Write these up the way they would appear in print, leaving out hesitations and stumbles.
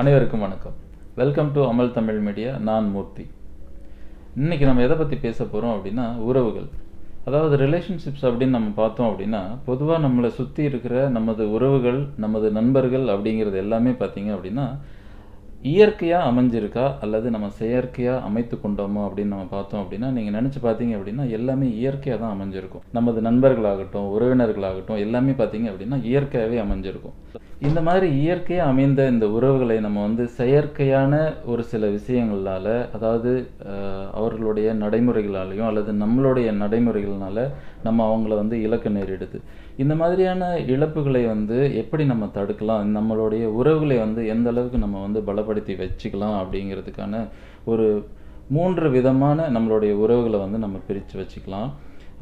அனைவருக்கும் வணக்கம். Welcome to அமல் தமிழ் மீடியா. நான் மூர்த்தி. இன்னைக்கு நம்ம எதை பற்றி பேச போகிறோம் அப்படின்னா உறவுகள். அதாவது ரிலேஷன்ஷிப்ஸ் அப்படின்னு நம்ம பார்த்தோம் அப்படின்னா, பொதுவாக நம்மளை சுற்றி இருக்கிற நமது உறவுகள், நமது நண்பர்கள் அப்படிங்கிறது எல்லாமே பார்த்தீங்க அப்படின்னா இயற்கையாக அமைஞ்சிருக்கா அல்லது நம்ம செயற்கையாக அமைத்து கொண்டோமோ அப்படின்னு நம்ம பார்த்தோம் அப்படின்னா, நீங்கள் நினச்சி பார்த்தீங்க அப்படின்னா எல்லாமே இயற்கையாக தான் அமைஞ்சிருக்கும். நமது நண்பர்களாகட்டும், உறவினர்களாகட்டும் எல்லாமே பார்த்தீங்க அப்படின்னா இயற்கையாகவே அமைஞ்சிருக்கும். இந்த மாதிரி இயற்கையாக அமைந்த இந்த உறவுகளை நம்ம செயற்கையான ஒரு சில விஷயங்களால, அதாவது அவர்களுடைய நடைமுறைகளாலையும் அல்லது நம்மளுடைய நடைமுறைகள்னால நம்ம அவங்கள இழக்க நேரிடுது. இந்த மாதிரியான இழப்புகளை எப்படி நம்ம தடுக்கலாம், நம்மளுடைய உறவுகளை எந்த அளவுக்கு நம்ம பலப்படுத்தி வச்சுக்கலாம் அப்படிங்கிறதுக்கான ஒரு 3 விதமான நம்மளுடைய உறவுகளை நம்ம பிரித்து வச்சுக்கலாம்.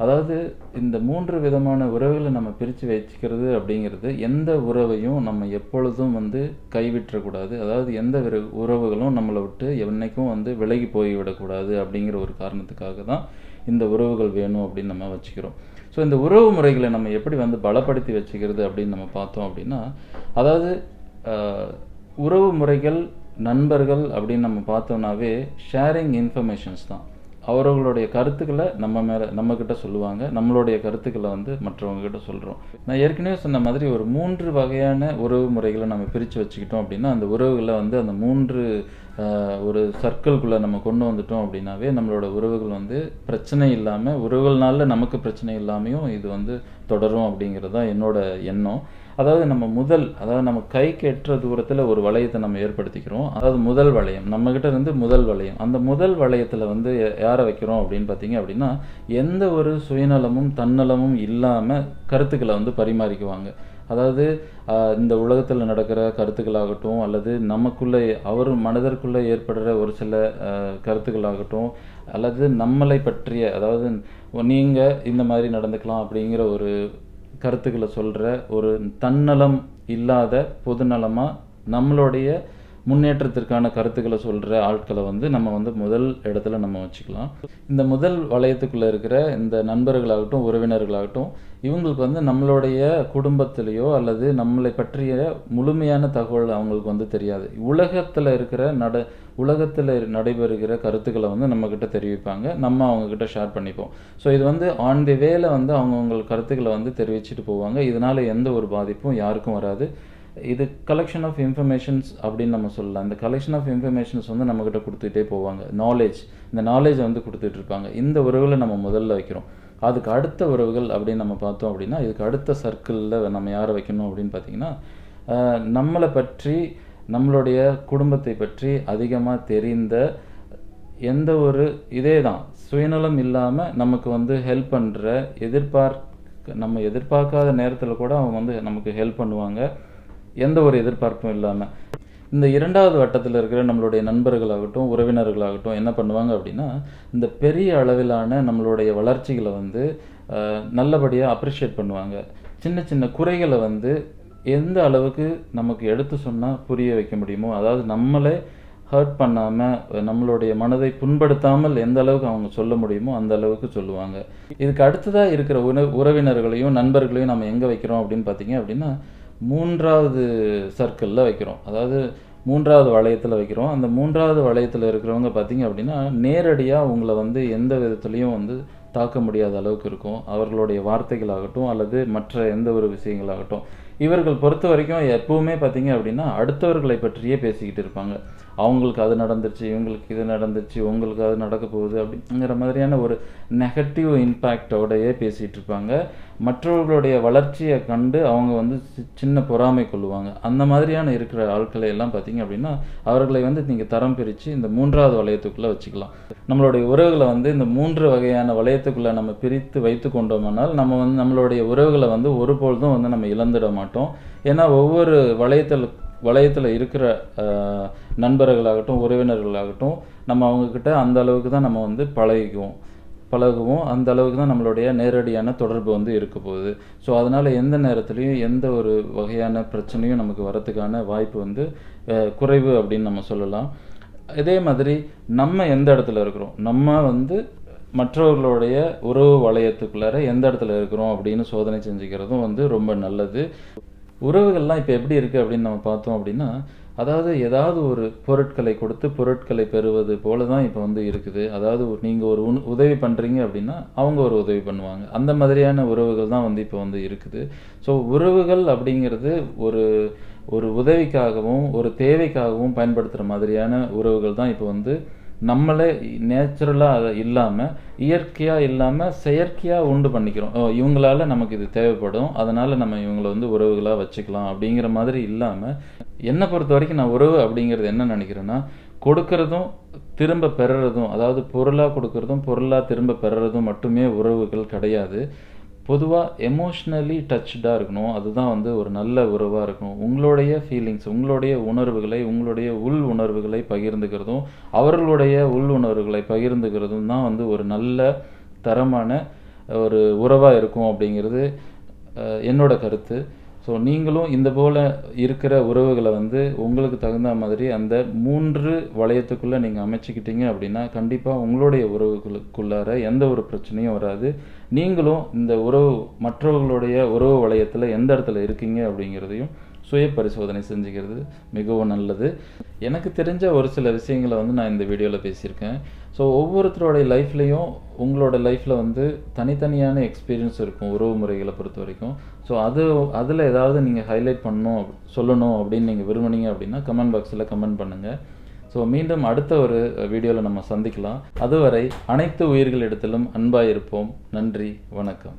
அதாவது இந்த 3 விதமான உறவுகளை நம்ம பிரித்து வச்சுக்கிறது அப்படிங்கிறது, எந்த உறவையும் நம்ம எப்பொழுதும் கைவிற்றக்கூடாது. அதாவது எந்த உறவுகளும் நம்மளை விட்டு என்னைக்கும் விலகி போய்விடக்கூடாது அப்படிங்கிற ஒரு காரணத்துக்காக தான் இந்த உறவுகள் வேணும் அப்படின்னு நம்ம வச்சுக்கிறோம். ஸோ இந்த உறவு முறைகளை நம்ம எப்படி பலப்படுத்தி வச்சுக்கிறது அப்படின்னு நம்ம பார்த்தோம் அப்படின்னா, அதாவது உறவு முறைகள், நண்பர்கள் அப்படின்னு நம்ம பார்த்தோம்னாவே ஷேரிங் இன்ஃபர்மேஷன்ஸ் தான். அவர்களுடைய கருத்துக்களை நம்மக்கிட்ட சொல்லுவாங்க, நம்மளுடைய கருத்துக்களை மற்றவங்ககிட்ட சொல்கிறோம். நான் ஏற்கனவே சொன்ன மாதிரி ஒரு 3 வகையான உறவு முறைகளை நம்ம பிரித்து வச்சுக்கிட்டோம் அப்படின்னா, அந்த உறவுகளை அந்த 3 ஒரு சர்க்கிள்குள்ளே நம்ம கொண்டு வந்துட்டோம் அப்படின்னாவே நம்மளோட உறவுகள் பிரச்சனை இல்லாமல், உறவுகள்னால நமக்கு பிரச்சனை இல்லாமையும் இது தொடரும் அப்படிங்கிறது தான் என்னோட எண்ணம். அதாவது நம்ம கைக்கு எட்டுற தூரத்தில் ஒரு வளையத்தை நம்ம ஏற்படுத்திக்கிறோம். அதாவது முதல் வளையம், நம்மக்கிட்ட இருந்து முதல் வளையம். அந்த முதல் வளையத்தில் யாரை வைக்கிறோம் அப்படின்னு பார்த்தீங்க அப்படின்னா, எந்த ஒரு சுயநலமும் தன்னலமும் இல்லாமல் கருத்துக்களை பரிமாறிக்குவாங்க. அதாவது இந்த உலகத்தில் நடக்கிற கருத்துக்களாகட்டும், அல்லது நமக்குள்ளே அவர் மனதிற்குள்ளே ஏற்படுற ஒரு சில கருத்துக்களாகட்டும், அல்லது நம்மளை பற்றிய, அதாவது நீங்கள் இந்த மாதிரி நடந்துக்கலாம் அப்படிங்கிற ஒரு கருத்துக்களை சொல்கிற, ஒரு தன்னலம் இல்லாத பொதுநலமாக நம்மளுடைய முன்னேற்றத்திற்கான கருத்துக்களை சொல்கிற ஆட்களை நம்ம முதல் இடத்துல நம்ம வச்சுக்கலாம். இந்த முதல் வளையத்துக்குள்ளே இருக்கிற இந்த நண்பர்களாகட்டும், உறவினர்களாகட்டும், இவங்களுக்கு நம்மளுடைய குடும்பத்திலேயோ அல்லது நம்மளை பற்றிய முழுமையான தகவல் அவங்களுக்கு தெரியாது. உலகத்தில் நடைபெறுகிற கருத்துக்களை நம்மக்கிட்ட தெரிவிப்பாங்க, நம்ம அவங்கக்கிட்ட ஷேர் பண்ணிப்போம். ஸோ இது ஆன் தி வேல அவங்கவுங்க கருத்துக்களை தெரிவிச்சுட்டு போவாங்க. இதனால் எந்த ஒரு பாதிப்பும் யாருக்கும் வராது. இது கலெக்ஷன் ஆஃப் இன்ஃபர்மேஷன்ஸ் அப்படின்னு நம்ம சொல்லலாம். இந்த கலெக்ஷன் ஆஃப் இன்ஃபர்மேஷன்ஸ் நம்மக்கிட்ட கொடுத்துட்டே போவாங்க. இந்த நாலேஜ் கொடுத்துட்டு இருப்பாங்க. இந்த உறவுகளை நம்ம முதல்ல வைக்கிறோம். அதுக்கு அடுத்த உறவுகள் அப்படின்னு நம்ம பார்த்தோம் அப்படின்னா, இதுக்கு அடுத்த சர்க்கிளில் நம்ம யாரை வைக்கணும் அப்படின்னு பார்த்தீங்கன்னா, நம்மளை பற்றி, நம்மளுடைய குடும்பத்தை பற்றி அதிகமாக தெரிந்த, எந்த ஒரு இதே தான் சுயநலம் இல்லாமல் நமக்கு ஹெல்ப் பண்ணுற, நம்ம எதிர்பார்க்காத நேரத்தில் கூட அவங்க நமக்கு ஹெல்ப் பண்ணுவாங்க, எந்த ஒரு எதிர்பார்ப்பும் இல்லாமல். இந்த 2வது வட்டத்தில் இருக்கிற நம்மளுடைய நண்பர்களாகட்டும், உறவினர்களாகட்டும் என்ன பண்ணுவாங்க அப்படின்னா, இந்த பெரிய அளவிலான நம்மளுடைய வளர்ச்சிகளை நல்லபடியாக அப்ரிஷியேட் பண்ணுவாங்க. சின்ன சின்ன குறைகளை எந்த அளவுக்கு நமக்கு எடுத்து சொன்னால் புரிய வைக்க முடியுமோ, அதாவது நம்மளே ஹர்ட் பண்ணாமல், நம்மளுடைய மனதை புண்படுத்தாமல் எந்த அளவுக்கு அவங்க சொல்ல முடியுமோ அந்த அளவுக்கு சொல்லுவாங்க. இதுக்கு அடுத்ததாக இருக்கிற உறவினர்களையும் நண்பர்களையும் நம்ம எங்கே வைக்கிறோம் அப்படின்னு பார்த்தீங்க அப்படின்னா, 3வது சர்க்கிளில் வைக்கிறோம். அதாவது 3வது வளையத்தில் வைக்கிறோம். அந்த 3வது வளையத்தில் இருக்கிறவங்க பார்த்தீங்க அப்படின்னா, நேரடியாக உங்களை எந்த விதத்துலேயும் தாக்க முடியாத அளவுக்கு இருக்கும். அவர்களுடைய வார்த்தைகளாகட்டும் அல்லது மற்ற எந்த ஒரு விஷயங்களாகட்டும், இவர்கள் பொறுத்த வரைக்கும் எப்பவுமே பார்த்தீங்க அப்படின்னா அடுத்தவர்களை பற்றியே பேசிக்கிட்டு இருப்பாங்க. அவங்களுக்கு அது நடந்துருச்சு, இவங்களுக்கு இது நடந்துருச்சு, உங்களுக்கு அது நடக்க போகுது அப்படிங்கிற மாதிரியான ஒரு நெகட்டிவ் இம்பேக்டோடையே பேசிகிட்டு இருப்பாங்க. மற்றவர்களுடைய வளர்ச்சியை கண்டு அவங்க சின்ன பொறாமை கொள்ளுவாங்க. அந்த மாதிரியான இருக்கிற ஆட்களை எல்லாம் பார்த்தீங்க அப்படின்னா, அவர்களை நீங்கள் தரம் பிரித்து இந்த 3வது வளையத்துக்குள்ளே வச்சுக்கலாம். நம்மளுடைய உறவுகளை இந்த 3 வகையான வளையத்துக்குள்ளே நம்ம பிரித்து வைத்து கொண்டோம்னால், நம்ம நம்மளுடைய உறவுகளை ஒருபொழுதும் நம்ம இழந்துட மாட்டோம். ஏன்னா ஒவ்வொரு வளையத்தில் இருக்கிற நண்பர்களாகட்டும், உறவினர்களாகட்டும், நம்ம அவங்கக்கிட்ட அந்த அளவுக்கு தான் நம்ம பழகுவோம். அந்த அளவுக்கு தான் நம்மளுடைய நேரடியான தொடர்பு இருக்க போகுது. ஸோ அதனால் எந்த நேரத்துலையும் எந்த ஒரு வகையான பிரச்சனையும் நமக்கு வரத்துக்கான வாய்ப்பு குறைவு அப்படின்னு நம்ம சொல்லலாம். இதே மாதிரி நம்ம எந்த இடத்துல இருக்கிறோம், நம்ம மற்றவர்களுடைய உறவு வளையத்துக்குள்ளார எந்த இடத்துல இருக்கிறோம் அப்படின்னு சோதனை செஞ்சுக்கிறதும் ரொம்ப நல்லது. உறவுகள்லாம் இப்போ எப்படி இருக்குது அப்படின்னு நம்ம பார்த்தோம் அப்படின்னா, அதாவது ஏதாவது ஒரு பொருட்களை கொடுத்து பொருட்களை பெறுவது போல தான் இப்போ வந்து இருக்குது. அதாவது நீங்கள் ஒரு உதவி பண்ணுறீங்க அப்படின்னா அவங்க ஒரு உதவி பண்ணுவாங்க. அந்த மாதிரியான உறவுகள் தான் வந்து இப்போ வந்து இருக்குது. ஸோ உறவுகள் அப்படிங்கிறது ஒரு ஒரு உதவிக்காகவும் ஒரு தேவைக்காகவும் பயன்படுத்துகிற மாதிரியான உறவுகள் தான் இப்போ வந்து நம்மளே நேச்சுரலாக அதை இல்லாமல் இயற்கையாக இல்லாமல் செயற்கையாக உண்டு பண்ணிக்கிறோம். இவங்களால நமக்கு இது தேவைப்படும், அதனால் நம்ம இவங்களை வந்து உறவுகளாக வச்சுக்கலாம் அப்படிங்கிற மாதிரி இல்லாமல், என்னை பொறுத்த வரைக்கும் நான் உறவு அப்படிங்கிறது என்ன நினைக்கிறேன்னா, கொடுக்கறதும் திரும்ப பெறுறதும், அதாவது பொருளாக கொடுக்கறதும் பொருளாக திரும்ப பெறுறதும் மட்டுமே உறவுகள் கிடையாது. பொதுவாக எமோஷ்னலி டச்சாக இருக்கணும். அதுதான் வந்து ஒரு நல்ல உறவாக இருக்கணும். உங்களுடைய ஃபீலிங்ஸ், உங்களுடைய உணர்வுகளை, உங்களுடைய உள் உணர்வுகளை பகிர்ந்துக்கிறதும் அவர்களுடைய உள் உணர்வுகளை பகிர்ந்துக்கிறதும் தான் வந்து ஒரு நல்ல தரமான ஒரு உறவாக இருக்கும் அப்படிங்கிறது என்னோட கருத்து. ஸோ நீங்களும் இந்த போல் இருக்கிற உறவுகளை வந்து உங்களுக்கு தகுந்த மாதிரி அந்த 3 வளையத்துக்குள்ளே நீங்கள் அமைச்சிக்கிட்டீங்க அப்படின்னா கண்டிப்பாக உங்களுடைய உறவுகளுக்குள்ளார எந்த ஒரு பிரச்சனையும் வராது. நீங்களும் இந்த மற்றவர்களுடைய உறவு வளையத்தில் எந்த இடத்துல இருக்கீங்க அப்படிங்கிறதையும் சுய பரிசோதனை செஞ்சுக்கிறது மிகவும் நல்லது. எனக்கு தெரிஞ்ச ஒரு சில விஷயங்களை வந்து நான் இந்த வீடியோவில் பேசியிருக்கேன். ஸோ ஒவ்வொருத்தருடைய லைஃப்லேயும் உங்களோட லைஃப்பில் வந்து தனித்தனியான எக்ஸ்பீரியன்ஸ் இருக்கும் உறவு முறைகளை பொறுத்த வரைக்கும். ஸோ அதில் ஏதாவது நீங்கள் ஹைலைட் சொல்லணும் அப்படின்னு நீங்கள் விரும்புனீங்க அப்படின்னா கமெண்ட் பாக்ஸில் கமெண்ட் பண்ணுங்கள். ஸோ மீண்டும் அடுத்த ஒரு வீடியோவில் நம்ம சந்திக்கலாம். அதுவரை அனைத்து உயிர்களிடத்திலும் அன்பாயிருப்போம். நன்றி, வணக்கம்.